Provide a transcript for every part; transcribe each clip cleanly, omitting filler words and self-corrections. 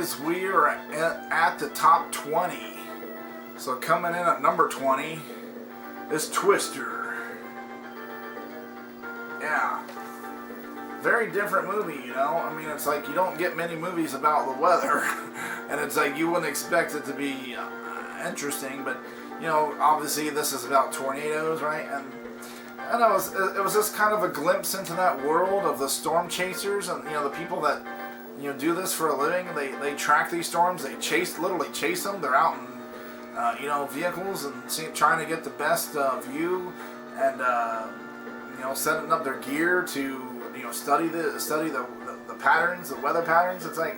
boys, we are at the top 20. So coming in at number 20 is Twister. Yeah. Very different movie, you know? I mean, it's like you don't get many movies about the weather. And it's like you wouldn't expect it to be interesting, but, you know, obviously this is about tornadoes, right? And it was just kind of a glimpse into that world of the storm chasers and, you know, the people that, you know, do this for a living. They track these storms. They literally chase them. They're out in, you know, vehicles and trying to get the best view and, you know, setting up their gear to, you know, study the patterns, the weather patterns. It's like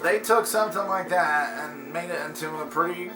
they took something like that and made it into a pretty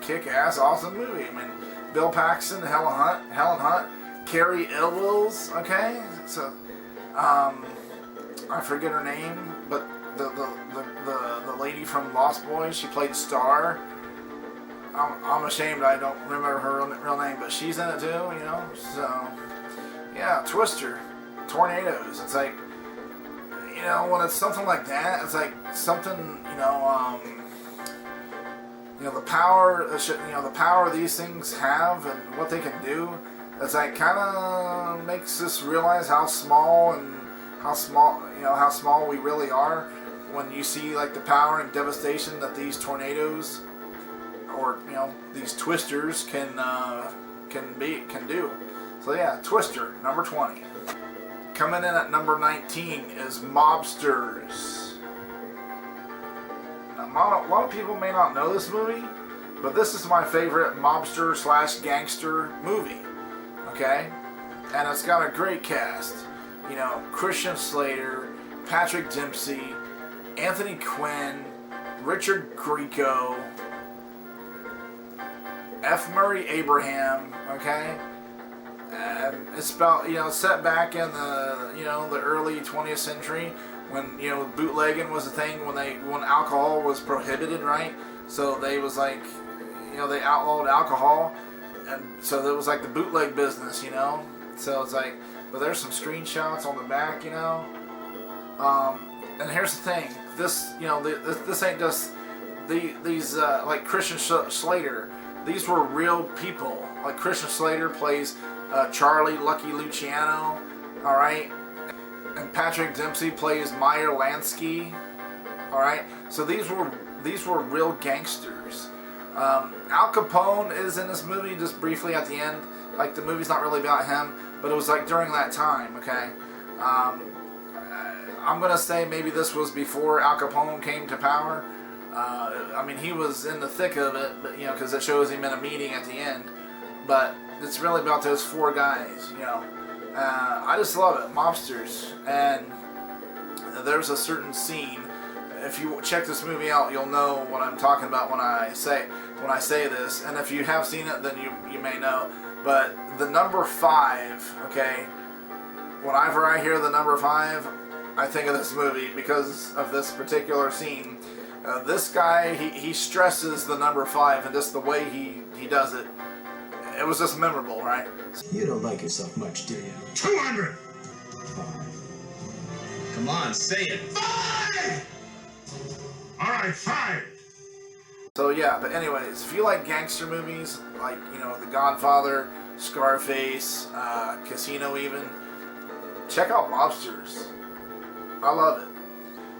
kick-ass, awesome movie. I mean, Bill Paxton, Helen Hunt, Carrie Elwes, okay? So, I forget her name, but the lady from Lost Boys, she played Star. I'm ashamed I don't remember her real name, but she's in it too, you know? So, yeah, Twister, tornadoes. It's like, you know, when it's something like that, it's like something, you know, the power these things have and what they can do. It's like kind of makes us realize how small we really are when you see like the power and devastation that these tornadoes or, you know, these twisters can do. So yeah, Twister, number 20. Coming in at number 19 is Mobsters. Now, a lot of people may not know this movie, but this is my favorite mobster/gangster movie. Okay? And it's got a great cast. You know, Christian Slater, Patrick Dempsey, Anthony Quinn, Richard Grieco, F. Murray Abraham, okay? And it's about, you know, set back in the, you know, the early 20th century when, you know, bootlegging was a thing, when alcohol was prohibited, right? So they was like, you know, they outlawed alcohol, and so there was like the bootleg business, you know? So it's like, but there's some screenshots on the back, you know? And here's the thing, this, you know, this ain't just these like Christian Slater. These were real people. Like Christian Slater plays Charlie Lucky Luciano, all right, and Patrick Dempsey plays Meyer Lansky, all right. So these were real gangsters. Al Capone is in this movie just briefly at the end. Like the movie's not really about him, but it was like during that time. Okay, I'm gonna say maybe this was before Al Capone came to power. I mean, he was in the thick of it, but, you know, because it shows him in a meeting at the end. But it's really about those four guys, you know. I just love it, Mobsters. And there's a certain scene. If you check this movie out, you'll know what I'm talking about when I say this. And if you have seen it, then you may know. But the number 5, okay. Whenever I hear the number 5, I think of this movie because of this particular scene. This guy, he stresses the number 5 and just the way he does it. It was just memorable, right? You don't like yourself much, do you? 200! 5. Come on, say it. 5! Alright, 5! So yeah, but anyways, if you like gangster movies, like, you know, The Godfather, Scarface, Casino even, check out Mobsters. I love it.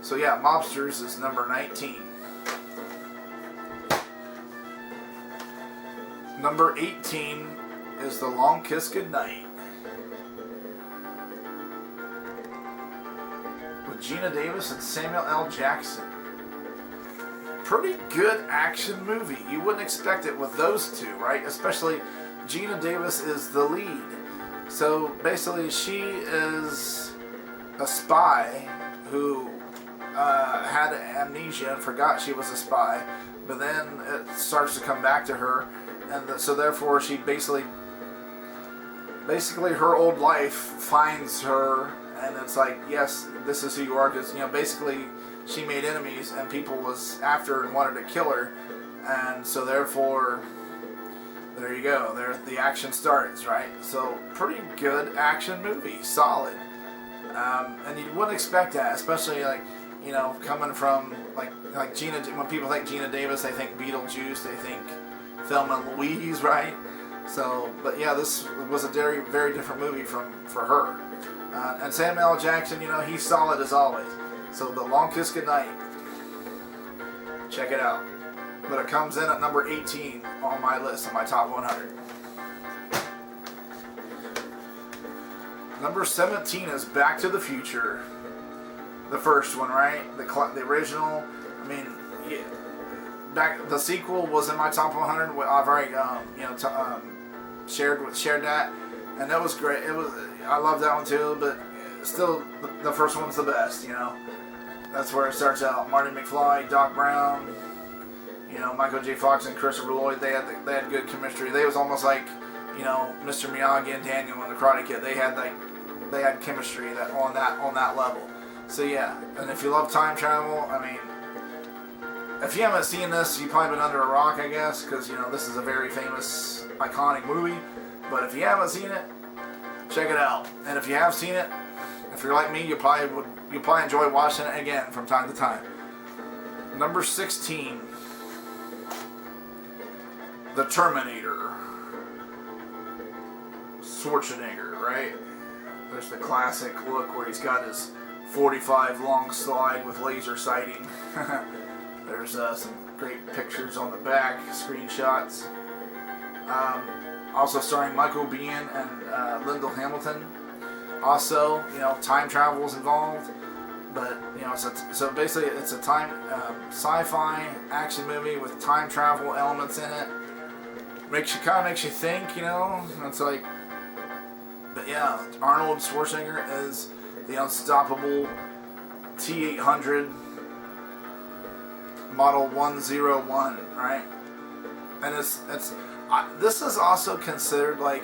So yeah, Mobsters is number 19. Number 18 is The Long Kiss Goodnight with Gina Davis and Samuel L. Jackson. Pretty good action movie. You wouldn't expect it with those two, right? Especially Gina Davis is the lead. So basically she is a spy who had amnesia and forgot she was a spy, but then it starts to come back to her, and so therefore she basically her old life finds her, and it's like, yes, this is who you are, because, you know, basically she made enemies and people was after her and wanted to kill her, and so therefore there you go, there the action starts, right? So pretty good action movie, solid. And you wouldn't expect that, especially, like, you know, coming from, like, like Gina. When people think Gina Davis, they think Beetlejuice. They think Thelma and Louise, right? So, but yeah, this was a very, very different movie for her. And Samuel L. Jackson, you know, he's solid as always. So, The Long Kiss Goodnight. Check it out. But it comes in at number 18 on my list, on my top 100. Number 17 is Back to the Future. The first one, right? The original. I mean, yeah, the sequel was in my top 100. I've already, shared that, and that was great. I love that one too, but still, the first one's the best. You know, that's where it starts out. Marty McFly, Doc Brown, you know, Michael J. Fox and Christopher Lloyd. They had good chemistry. They was almost like, you know, Mr. Miyagi and Daniel in the Karate Kid. They had chemistry on that level. So yeah, and if you love time travel, I mean, if you haven't seen this, you've probably been under a rock, I guess, because, you know, this is a very famous, iconic movie. But if you haven't seen it, check it out. And if you have seen it, if you're like me, you'll probably enjoy watching it again from time to time. Number 16, The Terminator. Schwarzenegger, right? There's the classic look where he's got his 45 long slide with laser sighting. There's some great pictures on the back, screenshots. Also starring Michael Biehn and Lyndall Hamilton. Also, you know, time travel is involved, but you know, so basically it's a time sci-fi action movie with time travel elements in it. Makes you think, you know. It's like, but yeah, Arnold Schwarzenegger is the unstoppable T-800 Model 101, right? And this is also considered like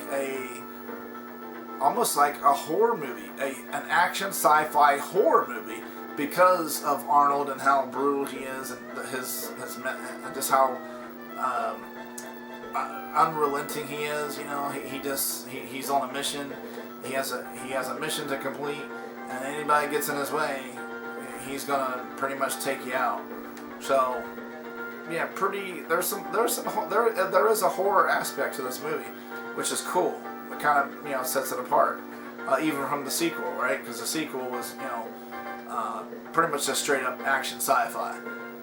almost like a horror movie, an action sci-fi horror movie, because of Arnold and how brutal he is, and his just how unrelenting he is. You know, he's on a mission. He has a mission to complete, and anybody gets in his way, he's gonna pretty much take you out. So, yeah, there is a horror aspect to this movie, which is cool. It kind of, you know, sets it apart, even from the sequel, right? Because the sequel was, you know, pretty much just straight up action sci-fi.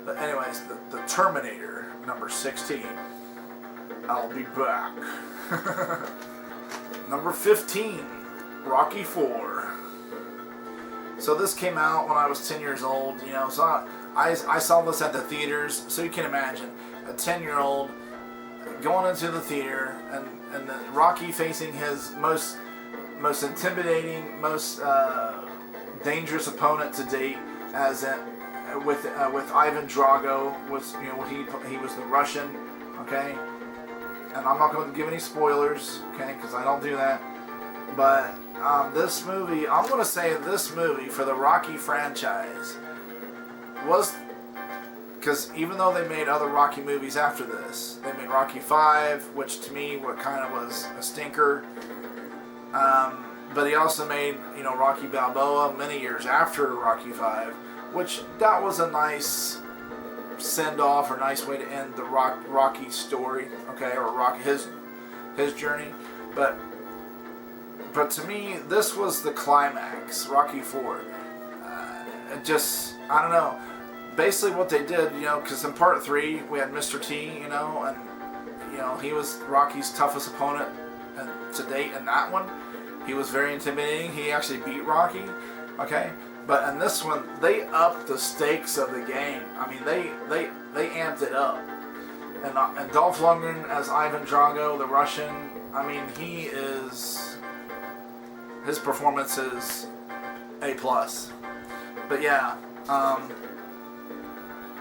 But anyways, the Terminator, number 16. I'll be back. Number 15, Rocky IV. So this came out when I was 10 years old, you know, so I saw this at the theaters, so you can imagine a 10-year-old going into the theater and then Rocky facing his most intimidating, most dangerous opponent to date, with Ivan Drago. He was the Russian, okay. And I'm not going to give any spoilers, okay, because I don't do that. But this movie, I'm going to say this movie for the Rocky franchise was, because even though they made other Rocky movies after this, they made Rocky V, which to me kind of was a stinker. But he also made, you know, Rocky Balboa many years after Rocky V, which that was a nice send-off or nice way to end the Rocky story, okay, or Rocky his journey. But to me, this was the climax, Rocky IV. I don't know. Basically what they did, you know, because in part 3 we had Mr. T, you know, and you know, he was Rocky's toughest opponent to date in that one. He was very intimidating. He actually beat Rocky, okay? But in this one, they upped the stakes of the game. I mean, they amped it up. And Dolph Lundgren as Ivan Drago, the Russian, I mean, his performance is A+. But yeah, I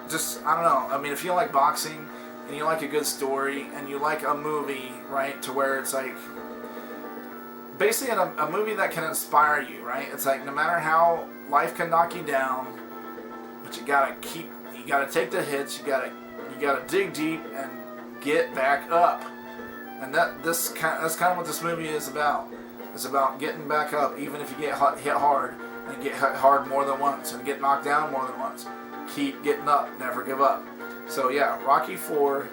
don't know. I mean, if you like boxing and you like a good story and you like a movie, right, to where it's like basically a movie that can inspire you, right? It's like no matter how life can knock you down, but you gotta take the hits. You gotta dig deep and get back up. And that's kind of what this movie is about. It's about getting back up, even if you get hit hard, and get hit hard more than once, and get knocked down more than once. keep getting up, never give up. So yeah, Rocky 4,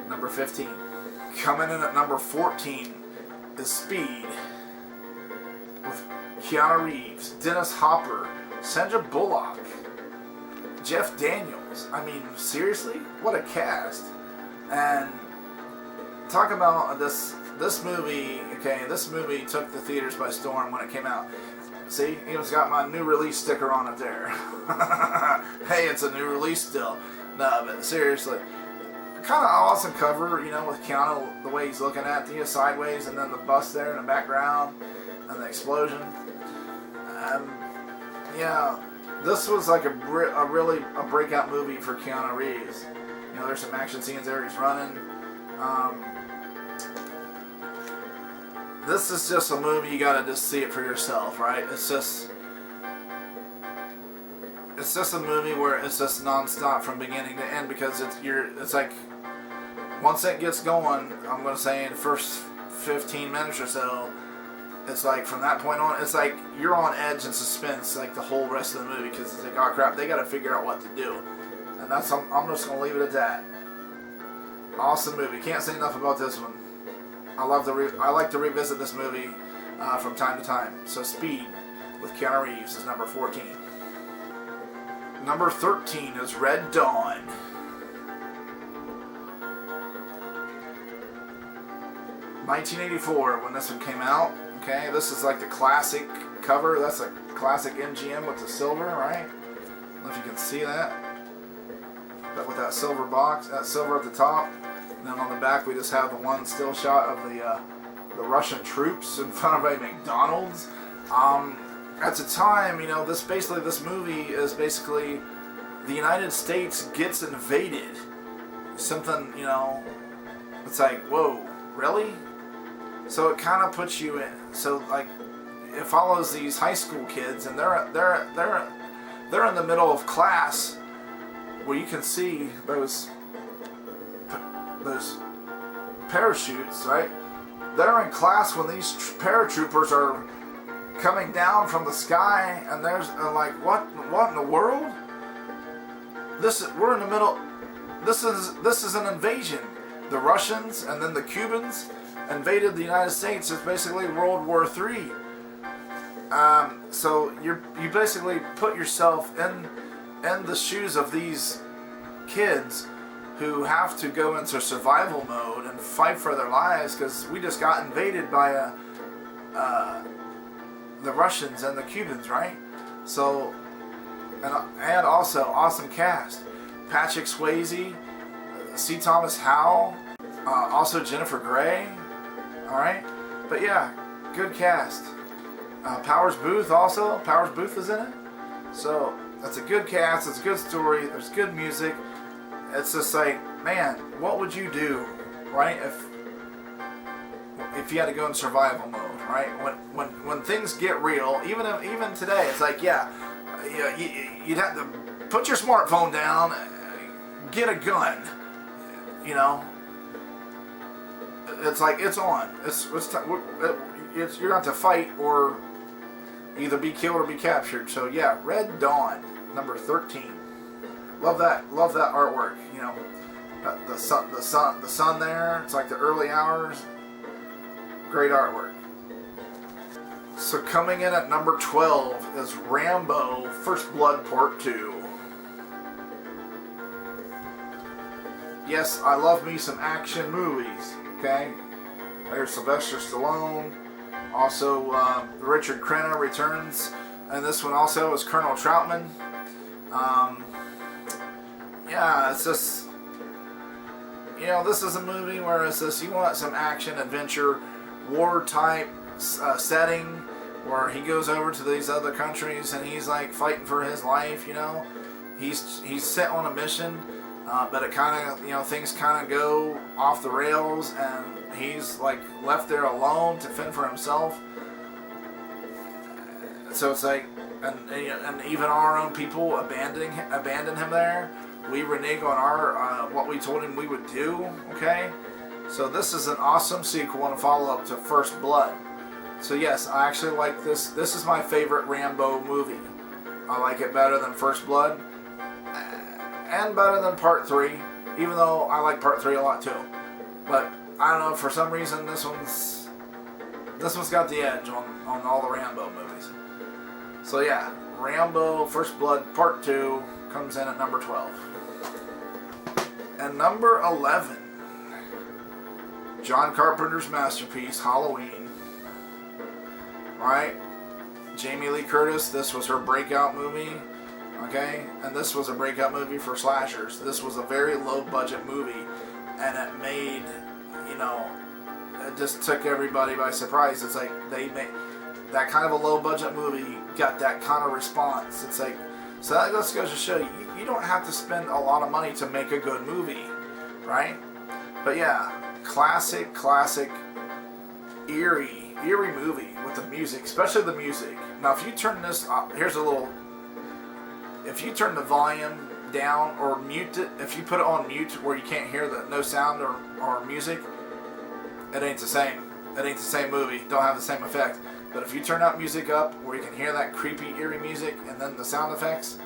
number 15. Coming in at number 14 is Speed, with Keanu Reeves, Dennis Hopper, Sandra Bullock, Jeff Daniels. I mean, seriously? What a cast. And talk about this movie, okay, this movie took the theaters by storm when it came out. See, it's got my new release sticker on it there. Hey, it's a new release still. No, but seriously, kind of awesome cover, with Keanu, the way he's looking at you sideways, and then the bus there in the background, and the explosion. Yeah, this was like a really breakout movie for Keanu Reeves. There's some action scenes there. He's running. This is just a movie, you gotta just see it for yourself, right? It's just a movie where it's just non-stop from beginning to end, because it's like, once it gets going, I'm gonna say in the first 15 minutes or so, it's like from that point on, it's like you're on edge and suspense like the whole rest of the movie, because it's like, oh crap, they gotta figure out what to do. And I'm just gonna leave it at that. Awesome movie. Can't say enough about this one. I like to revisit this movie from time to time. So Speed with Keanu Reeves is number 14. Number 13 is Red Dawn. (1984) when this one came out. Okay, this is like the classic cover. That's a classic MGM with the silver, right? I don't know if you can see that. But with that silver box, that silver at the top. And then on the back, we just have the one still shot of the Russian troops in front of a McDonald's. At the time, this movie is basically the United States gets invaded. Something, it's like, whoa, really? So it kind of puts you in. So like, it follows these high school kids, and they're in the middle of class, where you can see those parachutes, right? They're in class when these paratroopers are coming down from the sky, and there's like, what in the world? We're in the middle. This is an invasion. The Russians and then the Cubans invaded the United States. It's basically World War III. So you basically put yourself in the shoes of these kids who have to go into survival mode and fight for their lives, because we just got invaded by the Russians and the Cubans, right? So, and also awesome cast: Patrick Swayze, C. Thomas Howell, also Jennifer Grey. All right, but yeah, good cast. Powers Booth also. Powers Booth is in it. So that's a good cast. It's a good story. There's good music. It's just like, man, what would you do, right? If you had to go in survival mode, right? When things get real, even today, it's like, yeah, you'd have to put your smartphone down, get a gun, It's like, it's on. You're going to have to fight or either be killed or be captured. So yeah, Red Dawn, number 13. Love that artwork. The sun there. It's like the early hours. Great artwork. So coming in at number 12 is Rambo: First Blood Part 2. Yes, I love me some action movies. Okay, there's Sylvester Stallone. Also, Richard Crenna returns, and this one also is Colonel Troutman. Yeah, it's just, this is a movie where it's just, you want some action, adventure, war type setting, where he goes over to these other countries and he's like fighting for his life. He's set on a mission, but it kind of, things kind of go off the rails, and he's like left there alone to fend for himself. So it's like, and even our own people abandon him there. We renege on our what we told him we would do. Okay, so this is an awesome sequel and a follow-up to First Blood. So yes, I actually like this. This is my favorite Rambo movie. I like it better than First Blood. and better than Part 3, even though I like Part 3 a lot too. But I don't know, for some reason this one's got the edge on all the Rambo movies. So yeah, Rambo First Blood Part 2 comes in at number 12. And number 11, John Carpenter's masterpiece, Halloween. Right? Jamie Lee Curtis, this was her breakout movie. Okay? And this was a breakout movie for slashers. This was a very low budget movie. And it made, it just took everybody by surprise. It's like they made that kind of a low budget movie, got that kind of response. It's like, so that just goes to show you, you don't have to spend a lot of money to make a good movie, right? But yeah, classic, eerie movie with the music, especially the music. Now, if you turn this up, if you turn the volume down or mute it, if you put it on mute where you can't hear no sound or music, it ain't the same. It ain't the same movie. Don't have the same effect. But if you turn that music up where you can hear that creepy, eerie music and then the sound effects,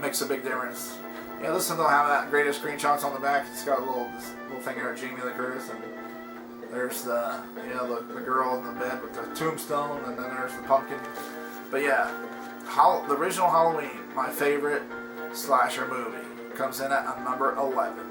makes a big difference. Yeah, this one don't have that greatest screenshots on the back. It's got a little thing there, Jamie Lee Curtis, and there's the girl in the bed with the tombstone, and then there's the pumpkin. But yeah, the original Halloween, my favorite slasher movie, comes in at number 11.